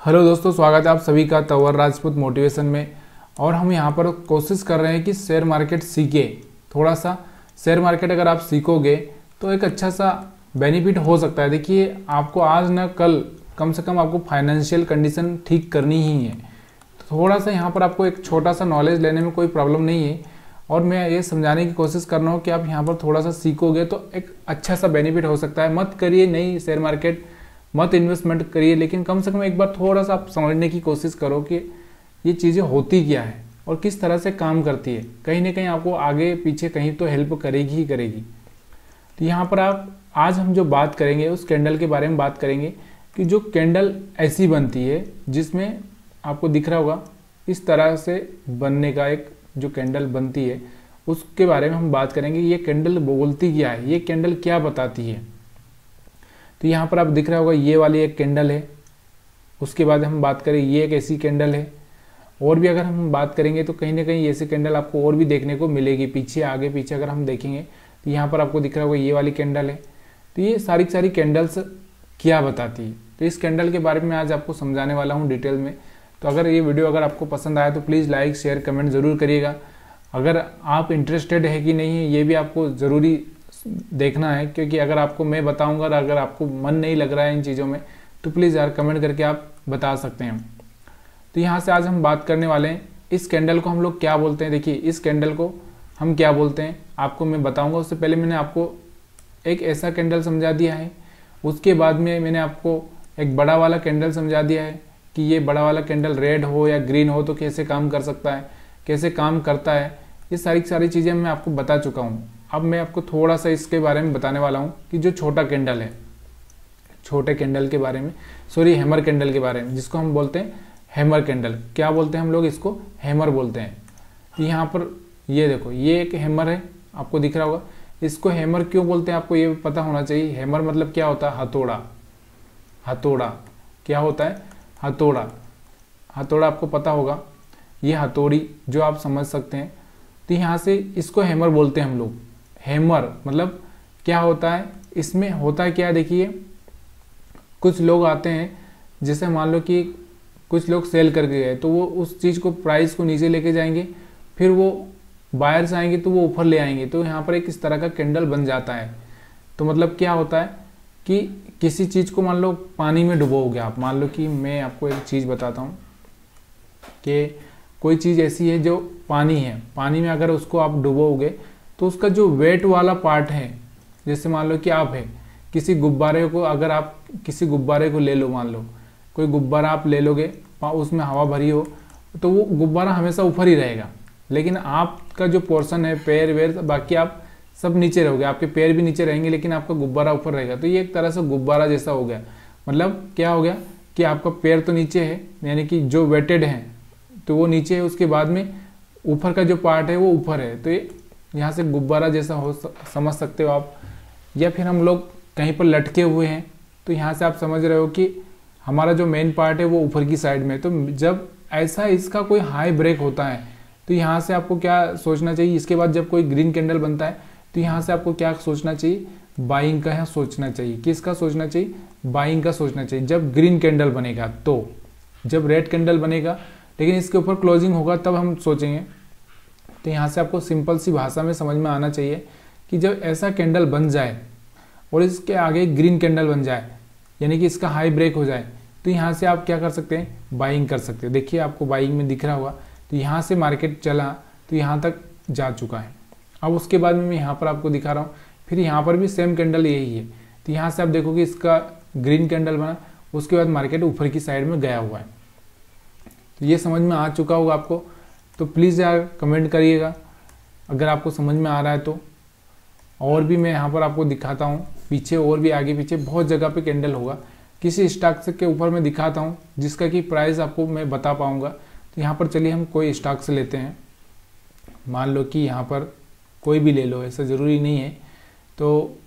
Hello दोस्तों, स्वागत है आप सभी का तंवर राजपूत मोटिवेशन में। और हम यहाँ पर कोशिश कर रहे हैं कि शेयर मार्केट सीखे। थोड़ा सा शेयर मार्केट अगर आप सीखोगे तो एक अच्छा सा बेनिफिट हो सकता है। देखिए, आपको आज ना कल कम से कम आपको फाइनेंशियल कंडीशन ठीक करनी ही है। तो थोड़ा सा यहाँ पर आपको एक छोटा सा नॉलेज लेने में कोई प्रॉब्लम नहीं है। और मैं ये समझाने की कोशिश कर रहा हूँ कि आप यहाँ पर थोड़ा सा सीखोगे तो एक अच्छा सा बेनिफिट हो सकता है। मत करिए नहीं शेयर मार्केट, मत इन्वेस्टमेंट करिए, लेकिन कम से कम एक बार थोड़ा सा आप समझने की कोशिश करो कि ये चीज़ें होती क्या है और किस तरह से काम करती है। कहीं ना कहीं आपको आगे पीछे कहीं तो हेल्प करेगी ही करेगी। तो यहाँ पर आज हम जो बात करेंगे उस कैंडल के बारे में बात करेंगे कि जो कैंडल ऐसी बनती है जिसमें आपको दिख रहा होगा इस तरह से बनने का एक जो कैंडल बनती है उसके बारे में हम बात करेंगे। ये कैंडल बोलती क्या है, ये कैंडल क्या बताती है। तो यहाँ पर आप दिख रहा होगा ये वाली एक कैंडल है। उसके बाद हम बात करें ये एक ऐसी कैंडल है। और भी अगर हम बात करेंगे तो कहीं ना कहीं ऐसी कैंडल आपको और भी देखने को मिलेगी। पीछे आगे पीछे अगर हम देखेंगे तो यहाँ पर आपको दिख रहा होगा ये वाली कैंडल है। तो ये सारी कैंडल्स क्या बताती है, तो इस कैंडल के बारे में आज आपको समझाने वाला हूँ डिटेल में। तो अगर ये वीडियो अगर आपको पसंद आया तो प्लीज़ लाइक शेयर कमेंट ज़रूर करिएगा। अगर आप इंटरेस्टेड है कि नहीं है ये भी आपको ज़रूरी देखना है, क्योंकि अगर आपको मैं बताऊंगा और अगर आपको मन नहीं लग रहा है इन चीज़ों में तो प्लीज़ यार कमेंट करके आप बता सकते हैं। तो यहाँ से आज हम बात करने वाले हैं इस कैंडल को हम लोग क्या बोलते हैं। देखिए, इस कैंडल को हम क्या बोलते हैं आपको मैं बताऊंगा। उससे पहले मैंने आपको एक ऐसा कैंडल समझा दिया है, उसके बाद में मैंने आपको एक बड़ा वाला कैंडल समझा दिया है कि ये बड़ा वाला कैंडल रेड हो या ग्रीन हो तो कैसे काम कर सकता है, कैसे काम करता है। ये सारी चीज़ें मैं आपको बता चुका हूँ। अब मैं आपको थोड़ा सा इसके बारे में बताने वाला हूँ कि जो छोटा कैंडल है, छोटे कैंडल के बारे में, सॉरी हैमर कैंडल के बारे में, जिसको हम बोलते हैं हैमर कैंडल। क्या बोलते हैं हम लोग इसको, हैमर बोलते हैं। तो यहाँ पर ये देखो ये एक हैमर है, आपको दिख रहा होगा। इसको हैमर क्यों बोलते हैं आपको ये पता होना चाहिए। हैमर मतलब क्या होता है, हथौड़ा। हथौड़ा क्या होता है, हथौड़ा। हथौड़ा आपको पता होगा, ये हथौड़ी जो आप समझ सकते हैं। तो यहाँ से इसको हैमर बोलते हैं हम लोग। हैमर मतलब क्या होता है, इसमें होता क्या है। देखिए, कुछ लोग आते हैं, जैसे मान लो कि कुछ लोग सेल करके गए तो वो उस चीज़ को प्राइस को नीचे लेके जाएंगे, फिर वो बायर्स आएंगे तो वो ऊपर ले आएंगे। तो यहाँ पर एक इस तरह का कैंडल बन जाता है। तो मतलब क्या होता है कि किसी चीज़ को मान लो पानी में डुबोगे आप। मान लो कि मैं आपको एक चीज़ बताता हूँ कि कोई चीज़ ऐसी है जो पानी है, पानी में अगर उसको आप डुबोगे तो उसका जो वेट वाला पार्ट है, जैसे मान लो कि आप है किसी गुब्बारे को, अगर आप किसी गुब्बारे को ले लो, मान लो कोई गुब्बारा आप ले लोगे, उसमें हवा भरी हो तो वो गुब्बारा हमेशा ऊपर ही रहेगा, लेकिन आपका जो पोर्शन है पैर वेर बाकी आप सब नीचे रहोगे, आपके पैर भी नीचे रहेंगे लेकिन आपका गुब्बारा ऊपर रहेगा। तो ये एक तरह से गुब्बारा जैसा हो गया। मतलब क्या हो गया कि आपका पैर तो नीचे है, यानी कि जो वेटेड है तो वो नीचे है, उसके बाद में ऊपर का जो पार्ट है वो ऊपर है। तो ये यहाँ से गुब्बारा जैसा हो समझ सकते हो आप। या फिर हम लोग कहीं पर लटके हुए हैं तो यहाँ से आप समझ रहे हो कि हमारा जो मेन पार्ट है वो ऊपर की साइड में। तो जब ऐसा इसका कोई हाई ब्रेक होता है तो यहाँ से आपको क्या सोचना चाहिए। इसके बाद जब कोई ग्रीन कैंडल बनता है तो यहाँ से आपको क्या सोचना चाहिए, बाइंग का सोचना चाहिए। किसका सोचना चाहिए, बाइंग का सोचना चाहिए जब ग्रीन कैंडल बनेगा। तो जब रेड कैंडल बनेगा लेकिन इसके ऊपर क्लोजिंग होगा तब हम सोचेंगे। तो यहाँ से आपको सिंपल सी भाषा में समझ में आना चाहिए कि जब ऐसा कैंडल बन जाए और इसके आगे ग्रीन कैंडल बन जाए, यानी कि इसका हाई ब्रेक हो जाए, तो यहाँ से आप क्या कर सकते हैं, बाइंग कर सकते हैं। देखिए आपको बाइंग में दिख रहा होगा। तो यहाँ से मार्केट चला तो यहाँ तक जा चुका है। अब उसके बाद में मैं यहाँ पर आपको दिखा रहा हूँ, फिर यहाँ पर भी सेम कैंडल यही है। तो यहाँ से आप देखोगे इसका ग्रीन कैंडल बना, उसके बाद मार्केट ऊपर की साइड में गया हुआ है। तो ये समझ में आ चुका होगा आपको। तो प्लीज़ यार कमेंट करिएगा अगर आपको समझ में आ रहा है तो। और भी मैं यहाँ पर आपको दिखाता हूँ, पीछे और भी आगे पीछे बहुत जगह पे कैंडल होगा। किसी स्टॉक के ऊपर मैं दिखाता हूँ जिसका कि प्राइस आपको मैं बता पाऊँगा। तो यहाँ पर चलिए हम कोई स्टॉक से लेते हैं। मान लो कि यहाँ पर कोई भी ले लो, ऐसा ज़रूरी नहीं है। तो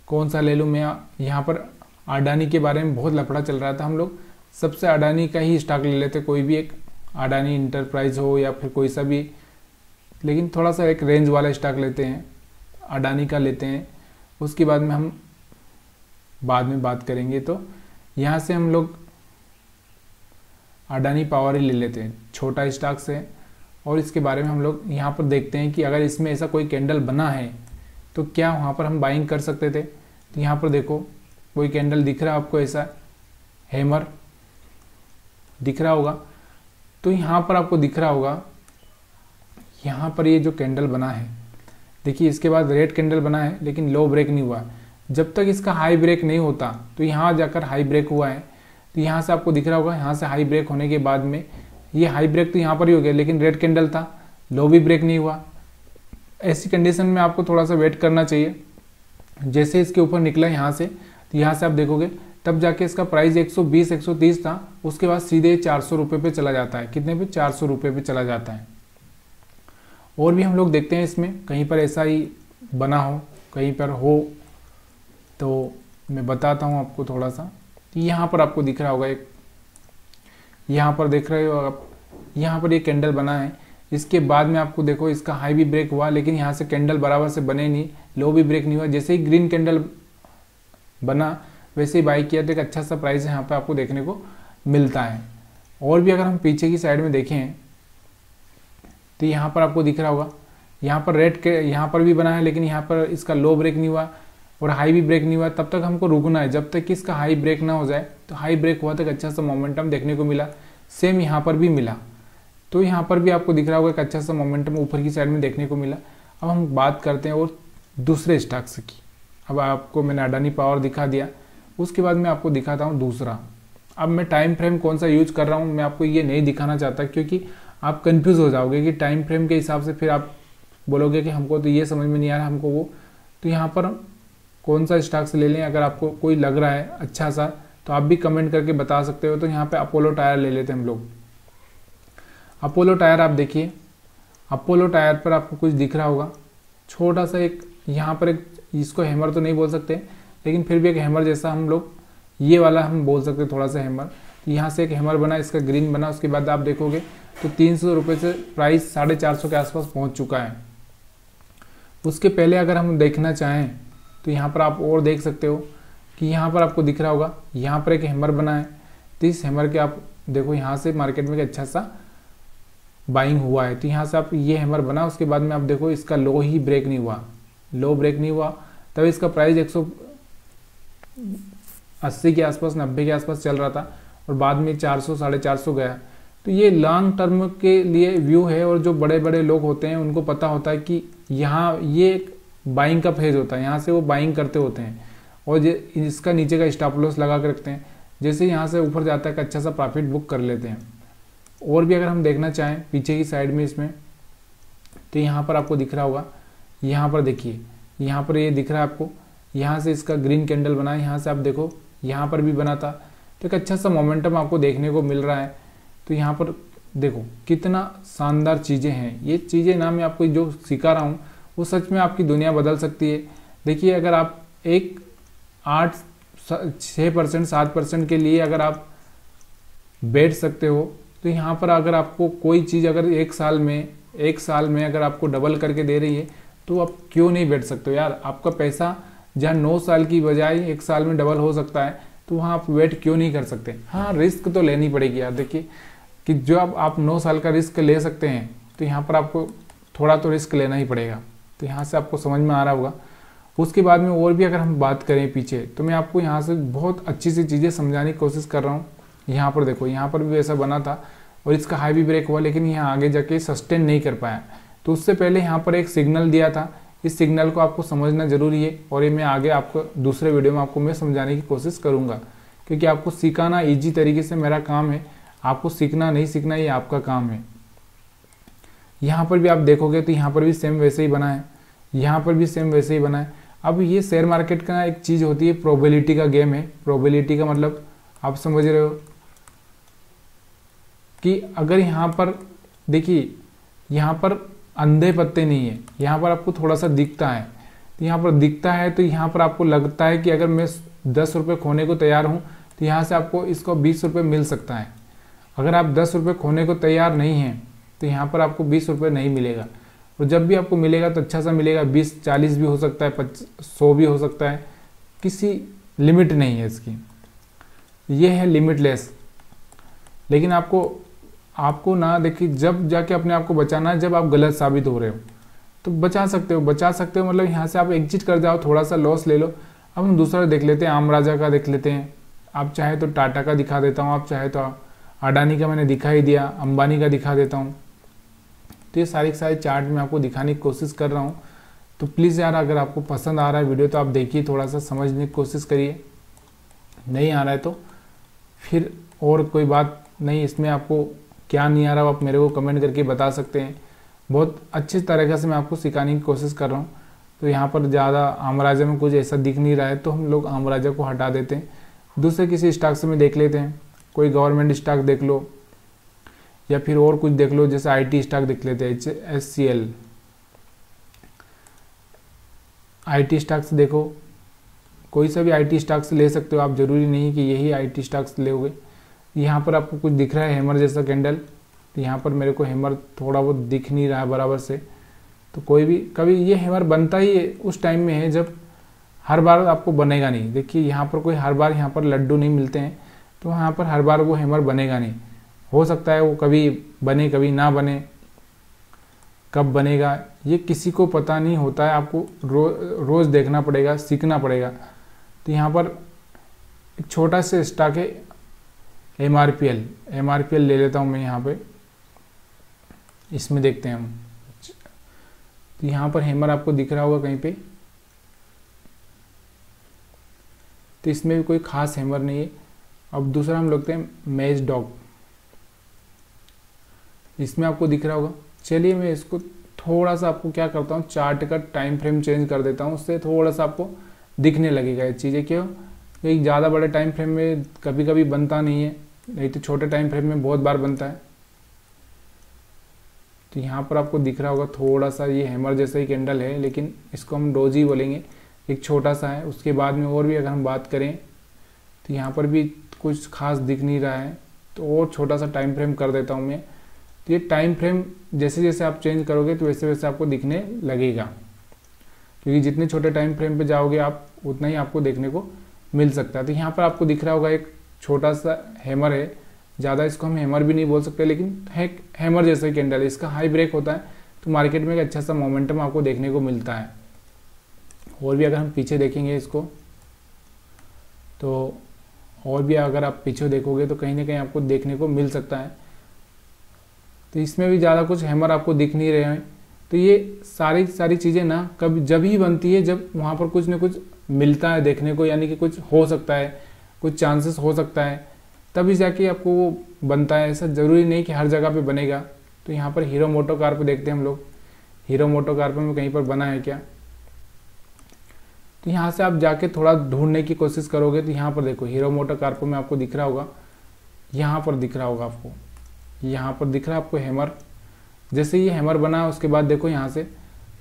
कौन सा ले लूँ मैं, यहाँ पर अडानी के बारे में बहुत लफड़ा चल रहा था। हम लोग सबसे अडानी का ही स्टॉक ले लेते, कोई भी एक अडानी इंटरप्राइज हो या फिर कोई सा भी, लेकिन थोड़ा सा एक रेंज वाला स्टॉक लेते हैं, अडानी का लेते हैं। उसके बाद में हम बाद में बात करेंगे। तो यहाँ से हम लोग अडानी पावर ही ले लेते हैं, छोटा स्टॉक्स है और इसके बारे में हम लोग यहाँ पर देखते हैं कि अगर इसमें ऐसा कोई कैंडल बना है तो क्या वहाँ पर हम बाइंग कर सकते थे। तो यहाँ पर देखो कोई कैंडल दिख रहा है आपको, ऐसा हैमर दिख रहा होगा। तो यहाँ पर आपको दिख रहा होगा, यहाँ पर ये जो कैंडल बना है देखिए, इसके बाद रेड कैंडल बना है लेकिन लो ब्रेक नहीं हुआ। जब तक इसका हाई ब्रेक नहीं होता तो यहाँ जाकर हाई ब्रेक हुआ है। तो यहाँ से आपको दिख रहा होगा, यहाँ से हाई ब्रेक होने के बाद में ये हाई ब्रेक तो यहाँ पर ही हो गया लेकिन रेड कैंडल था, लो भी ब्रेक नहीं हुआ। ऐसी कंडीशन में आपको थोड़ा सा वेट करना चाहिए। जैसे इसके ऊपर निकला यहाँ से, तो यहाँ से आप देखोगे तब जाके इसका प्राइस 120 130 था, उसके बाद सीधे 400 रुपये पे चला जाता है। कितने पे? 400 रुपये पे चला जाता है। और भी हम लोग देखते हैं इसमें कहीं पर ऐसा ही बना हो, कहीं पर हो तो मैं बताता हूँ आपको थोड़ा सा। यहाँ पर आपको दिख रहा होगा एक, यहाँ पर देख रहे हो आप, यहाँ पर ये कैंडल बना है। इसके बाद में आपको देखो इसका हाई भी ब्रेक हुआ लेकिन यहाँ से कैंडल बराबर से बने नहीं, लो भी ब्रेक नहीं हुआ। जैसे ही ग्रीन कैंडल बना वैसे ही बाई किया तो एक अच्छा सा प्राइस यहाँ पे आपको देखने को मिलता है। और भी अगर हम पीछे की साइड में देखें तो यहाँ पर आपको दिख रहा होगा, यहाँ पर रेड के यहाँ पर भी बना है लेकिन यहाँ पर इसका लो ब्रेक नहीं हुआ और हाई भी ब्रेक नहीं हुआ। तब तक हमको रुकना है, जब तक कि इसका हाई ब्रेक ना हो जाए। तो हाई ब्रेक हुआ तक अच्छा सा मोमेंटम देखने को मिला, सेम यहाँ पर भी मिला। तो यहाँ पर भी आपको दिख रहा होगा एक अच्छा सा मोमेंटम ऊपर की साइड में देखने को मिला। अब हम बात करते हैं और दूसरे स्टॉक्स की। अब आपको मैंने अडानी पावर दिखा दिया, उसके बाद मैं आपको दिखाता हूँ दूसरा। अब मैं टाइम फ्रेम कौन सा यूज कर रहा हूँ मैं आपको ये नहीं दिखाना चाहता, क्योंकि आप कंफ्यूज हो जाओगे कि टाइम फ्रेम के हिसाब से फिर आप बोलोगे कि हमको तो ये समझ में नहीं आ रहा, हमको वो। तो यहाँ पर कौन सा स्टॉक्स ले लें, अगर आपको कोई लग रहा है अच्छा सा तो आप भी कमेंट करके बता सकते हो। तो यहाँ पे अपोलो टायर ले लेते हैं हम लोग। अपोलो टायर आप देखिए, अपोलो टायर पर आपको कुछ दिख रहा होगा, छोटा सा एक यहाँ पर एक, इसको हैमर तो नहीं बोल सकते लेकिन फिर भी एक हैमर जैसा हम लोग ये वाला हम बोल सकते थोड़ा सा हैमर। यहाँ से एक हैमर बना, इसका ग्रीन बना। उसके बाद आप देखोगे तो 300 रुपये से प्राइस 450 के आसपास पहुँच चुका है। उसके पहले अगर हम देखना चाहें तो यहाँ पर आप और देख सकते हो कि यहाँ पर आपको दिख रहा होगा, यहाँ पर एक हैमर बना है। तो इस हैमर के आप देखो यहाँ से मार्केट में एक अच्छा सा बाइंग हुआ है। तो यहाँ से आप ये हैमर बना, उसके बाद में आप देखो इसका लो ही ब्रेक नहीं हुआ, लो ब्रेक नहीं हुआ। तब इसका प्राइस 180 के आसपास 90 के आसपास चल रहा था और बाद में 400 450 गया। तो ये लॉन्ग टर्म के लिए व्यू है और जो बड़े बड़े लोग होते हैं उनको पता होता है कि यहाँ ये एक बाइंग का फेज होता है, यहाँ से वो बाइंग करते होते हैं और इसका नीचे का स्टॉप लॉस लगा के रखते हैं। जैसे यहाँ से ऊपर जाता है अच्छा सा प्रॉफिट बुक कर लेते हैं। और भी अगर हम देखना चाहें पीछे की साइड में इसमें, तो यहाँ पर आपको दिख रहा होगा, यहाँ पर देखिए, यहाँ पर ये दिख रहा है आपको, यहाँ से इसका ग्रीन कैंडल बना है, यहाँ से आप देखो यहाँ पर भी बना था। तो एक अच्छा सा मोमेंटम आपको देखने को मिल रहा है। तो यहाँ पर देखो कितना शानदार चीज़ें हैं। ये चीज़ें ना मैं आपको जो सिखा रहा हूँ वो सच में आपकी दुनिया बदल सकती है। देखिए अगर आप एक 6% 7% के लिए अगर आप बैठ सकते हो, तो यहाँ पर अगर आपको कोई चीज़ अगर एक साल में अगर आपको डबल करके दे रही है तो आप क्यों नहीं बैठ सकते हो यार। आपका पैसा जहाँ 9 साल की बजाय 1 साल में डबल हो सकता है, तो वहाँ आप वेट क्यों नहीं कर सकते। हाँ, रिस्क तो लेनी पड़ेगी यार। देखिए कि जो आप 9 साल का रिस्क ले सकते हैं, तो यहाँ पर आपको थोड़ा तो रिस्क लेना ही पड़ेगा। तो यहाँ से आपको समझ में आ रहा होगा। उसके बाद में और भी अगर हम बात करें पीछे, तो मैं आपको यहाँ से बहुत अच्छी सी चीज़ें समझाने की कोशिश कर रहा हूँ। यहाँ पर देखो, यहाँ पर भी ऐसा बना था और इसका हाई भी ब्रेक हुआ, लेकिन यहाँ आगे जाके सस्टेन नहीं कर पाया। तो उससे पहले यहाँ पर एक सिग्नल दिया था, इस सिग्नल को आपको समझना जरूरी है और ये मैं आगे आपको दूसरे वीडियो में आपको मैं समझाने की कोशिश करूँगा, क्योंकि आपको सिखाना ईजी तरीके से मेरा काम है। आपको सीखना नहीं सीखना ये आपका काम है। यहाँ पर भी आप देखोगे तो यहाँ पर भी सेम वैसे ही बना है, यहाँ पर भी सेम वैसे ही बना है। अब ये शेयर मार्केट का एक चीज़ होती है, प्रोबेबिलिटी का गेम है। प्रोबेबिलिटी का मतलब आप समझ रहे हो कि अगर यहाँ पर देखिए, यहाँ पर अंधे पत्ते नहीं है, यहाँ पर आपको थोड़ा सा दिखता है। तो यहाँ पर दिखता है तो यहाँ पर आपको लगता है कि अगर मैं 10 रुपये खोने को तैयार हूँ तो यहाँ से आपको इसको 20 रुपये मिल सकता है। अगर आप 10 रुपये खोने को तैयार नहीं हैं तो यहाँ पर आपको 20 रुपये नहीं मिलेगा। और जब भी आपको मिलेगा तो अच्छा सा मिलेगा, 20-40 भी हो सकता है, 100 भी हो सकता है, किसी लिमिट नहीं है इसकी। ये है लिमिटलेस। लेकिन आपको ना देखिए, जब जाके अपने आप को बचाना है जब आप गलत साबित हो रहे हो, तो बचा सकते हो मतलब यहाँ से आप एग्जिट कर जाओ, थोड़ा सा लॉस ले लो। अब हम दूसरा देख लेते हैं, आम राजा का देख लेते हैं। आप चाहे तो टाटा का दिखा देता हूँ, आप चाहे तो अडानी का मैंने दिखा ही दिया, अंबानी का दिखा देता हूँ। तो ये सारे चार्ट मैं आपको दिखाने की कोशिश कर रहा हूँ। तो प्लीज़ यार, अगर आपको पसंद आ रहा है वीडियो तो आप देखिए, थोड़ा सा समझने की कोशिश करिए। नहीं आ रहा है तो फिर और कोई बात नहीं, इसमें आपको क्या नहीं आ रहा आप मेरे को कमेंट करके बता सकते हैं। बहुत अच्छी तरीके से मैं आपको सिखाने की कोशिश कर रहा हूँ। तो यहाँ पर ज़्यादा आम राजा में कुछ ऐसा दिख नहीं रहा है, तो हम लोग आम राजा को हटा देते हैं। दूसरे किसी स्टॉक से में देख लेते हैं, कोई गवर्नमेंट स्टॉक देख लो या फिर और कुछ देख लो, जैसे आईटी स्टॉक देख लेते हैं, HCL आईटी स्टॉक्स देखो, कोई सा भी आईटी स्टॉक्स ले सकते हो आप, जरूरी नहीं कि यही आईटी स्टॉक्स लोगे। यहाँ पर आपको कुछ दिख रहा है हैमर जैसा कैंडल, तो यहाँ पर मेरे को हैमर थोड़ा बहुत दिख नहीं रहा है बराबर से। तो कोई भी कभी ये हैमर बनता ही उस टाइम में है जब हर बार आपको बनेगा नहीं। देखिए यहाँ पर कोई हर बार यहाँ पर लड्डू नहीं मिलते हैं, तो यहाँ पर हर बार वो हैमर बनेगा नहीं। हो सकता है वो कभी बने कभी ना बने, कब बनेगा ये किसी को पता नहीं होता है। आपको रोज़ देखना पड़ेगा, सीखना पड़ेगा। तो यहाँ पर एक छोटा सा स्टॉक है MRPL ले लेता हूँ मैं यहाँ पे, इसमें देखते हैं हम। तो यहाँ पर हैमर आपको दिख रहा होगा कहीं पे, तो इसमें भी कोई खास हैमर नहीं है। अब दूसरा हम लगते हैं मैच डॉग, इसमें आपको दिख रहा होगा। चलिए मैं इसको थोड़ा सा आपको क्या करता हूँ, चार्ट का टाइम फ्रेम चेंज कर देता हूँ, उससे थोड़ा सा आपको दिखने लगेगा ये चीज़ें। क्यों? क्योंकि ज़्यादा बड़े टाइम फ्रेम में कभी कभी बनता नहीं है, नहीं तो छोटे टाइम फ्रेम में बहुत बार बनता है। तो यहाँ पर आपको दिख रहा होगा थोड़ा सा ये हैमर जैसा ही कैंडल है, लेकिन इसको हम डोजी बोलेंगे, एक छोटा सा है। उसके बाद में और भी अगर हम बात करें तो यहाँ पर भी कुछ खास दिख नहीं रहा है, तो और छोटा सा टाइम फ्रेम कर देता हूँ मैं। तो ये टाइम फ्रेम जैसे जैसे आप चेंज करोगे तो वैसे वैसे आपको दिखने लगेगा, क्योंकि जितने छोटे टाइम फ्रेम पे जाओगे आप उतना ही आपको देखने को मिल सकता है। तो यहाँ पर आपको दिख रहा होगा एक छोटा सा हैमर है, ज़्यादा इसको हम हैमर भी नहीं बोल सकते, लेकिन है हैमर जैसा ही कैंडल है। इसका हाई ब्रेक होता है तो मार्केट में एक अच्छा सा मोमेंटम आपको देखने को मिलता है। और भी अगर हम पीछे देखेंगे इसको, तो और भी अगर आप पीछे देखोगे तो कहीं ना कहीं आपको देखने को मिल सकता है। तो इसमें भी ज़्यादा कुछ हैमर आपको दिख नहीं रहे हैं। तो ये सारी चीज़ें ना कभी जब ही बनती है जब वहाँ पर कुछ ना कुछ मिलता है देखने को, यानी कि कुछ हो सकता है, कुछ चांसेस हो सकता है, तभी जाके आपको वो बनता है। ऐसा ज़रूरी नहीं कि हर जगह पे बनेगा। तो यहाँ पर हीरो मोटो कार पे देखते हैं हम लोग, हीरो मोटो कार पे में कहीं पर बना है क्या। तो यहाँ से आप जाके थोड़ा ढूंढने की कोशिश करोगे तो यहाँ पर देखो हीरो मोटो कार पे में आपको दिख रहा होगा, यहाँ पर दिख रहा होगा आपको, यहाँ पर दिख रहा है आपको हैमर। जैसे ये हैमर बना है उसके बाद देखो यहाँ से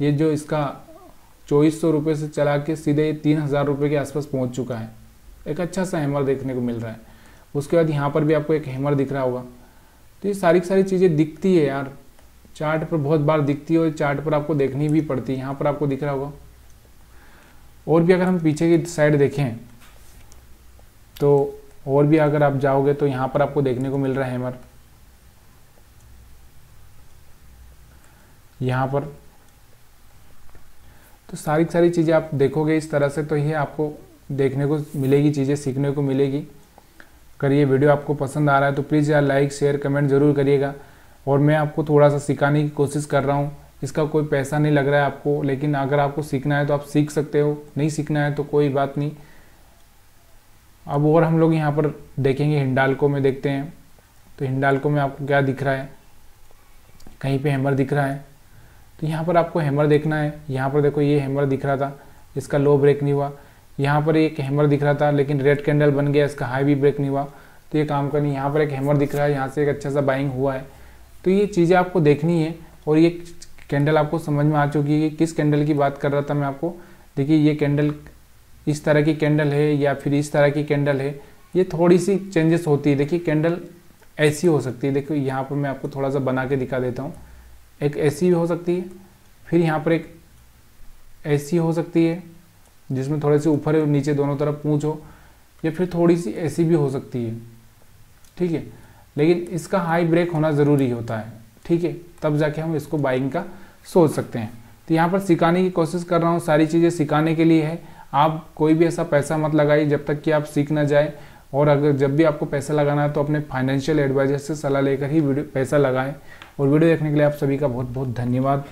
ये जो इसका 2400 रुपये से चला के सीधे 3000 रुपये के आसपास पहुँच चुका है। एक अच्छा सा हैमर देखने को मिल रहा है। उसके बाद यहाँ पर भी आपको एक हैमर दिख रहा होगा। तो ये सारी चीज़ें दिखती है यार, चार्ट पर बहुत बार दिखती है और चार्ट पर आपको देखनी भी पड़ती है। यहाँ पर आपको दिख रहा होगा। और भी अगर हम पीछे की साइड देखें तो और भी अगर आप जाओगे तो यहाँ पर आपको देखने को मिल रहा है हैमर, यहाँ पर। तो सारी चीज़ें आप देखोगे इस तरह से तो ये आपको देखने को मिलेगी, चीज़ें सीखने को मिलेगी। अगर ये वीडियो आपको पसंद आ रहा है तो प्लीज़ यार लाइक शेयर कमेंट ज़रूर करिएगा। और मैं आपको थोड़ा सा सिखाने की कोशिश कर रहा हूँ, इसका कोई पैसा नहीं लग रहा है आपको, लेकिन अगर आपको सीखना है तो आप सीख सकते हो, नहीं सीखना है तो कोई बात नहीं। अब और हम लोग यहाँ पर देखेंगे हिंडाल्को में देखते हैं। तो हिंडाल्को में आपको क्या दिख रहा है, कहीं पे हैमर दिख रहा है। तो यहाँ पर आपको हैमर देखना है। यहाँ पर देखो ये हैमर दिख रहा था, इसका लो ब्रेक नहीं हुआ। यहाँ पर एक हैमर दिख रहा था लेकिन रेड कैंडल बन गया, इसका हाई भी ब्रेक नहीं हुआ, तो ये काम करनी। यहाँ पर एक हैमर दिख रहा है, यहाँ से एक अच्छा सा बाइंग हुआ है। तो ये चीज़ें आपको देखनी है। और ये कैंडल आपको समझ में आ चुकी है कि किस कैंडल की बात कर रहा था मैं आपको। देखिए ये कैंडल इस तरह की कैंडल है या फिर इस तरह की कैंडल है, ये थोड़ी सी चेंजेस होती है। देखिए कैंडल ऐसी हो सकती है, देखो यहाँ पर मैं आपको थोड़ा सा बना के दिखा देता हूँ। एक ऐसी भी हो सकती है, फिर यहाँ पर एक ऐसी हो सकती है जिसमें थोड़े से ऊपर और नीचे दोनों तरफ पूंछ हो, या फिर थोड़ी सी ऐसी भी हो सकती है। ठीक है, लेकिन इसका हाई ब्रेक होना ज़रूरी होता है, ठीक है, तब जाके हम इसको बाइंग का सोच सकते हैं। तो यहाँ पर सिखाने की कोशिश कर रहा हूँ, सारी चीज़ें सिखाने के लिए है। आप कोई भी ऐसा पैसा मत लगाइए जब तक कि आप सीख ना जाए, और अगर जब भी आपको पैसा लगाना है तो अपने फाइनेंशियल एडवाइजर से सलाह लेकर ही पैसा लगाएं। और वीडियो देखने के लिए आप सभी का बहुत बहुत धन्यवाद।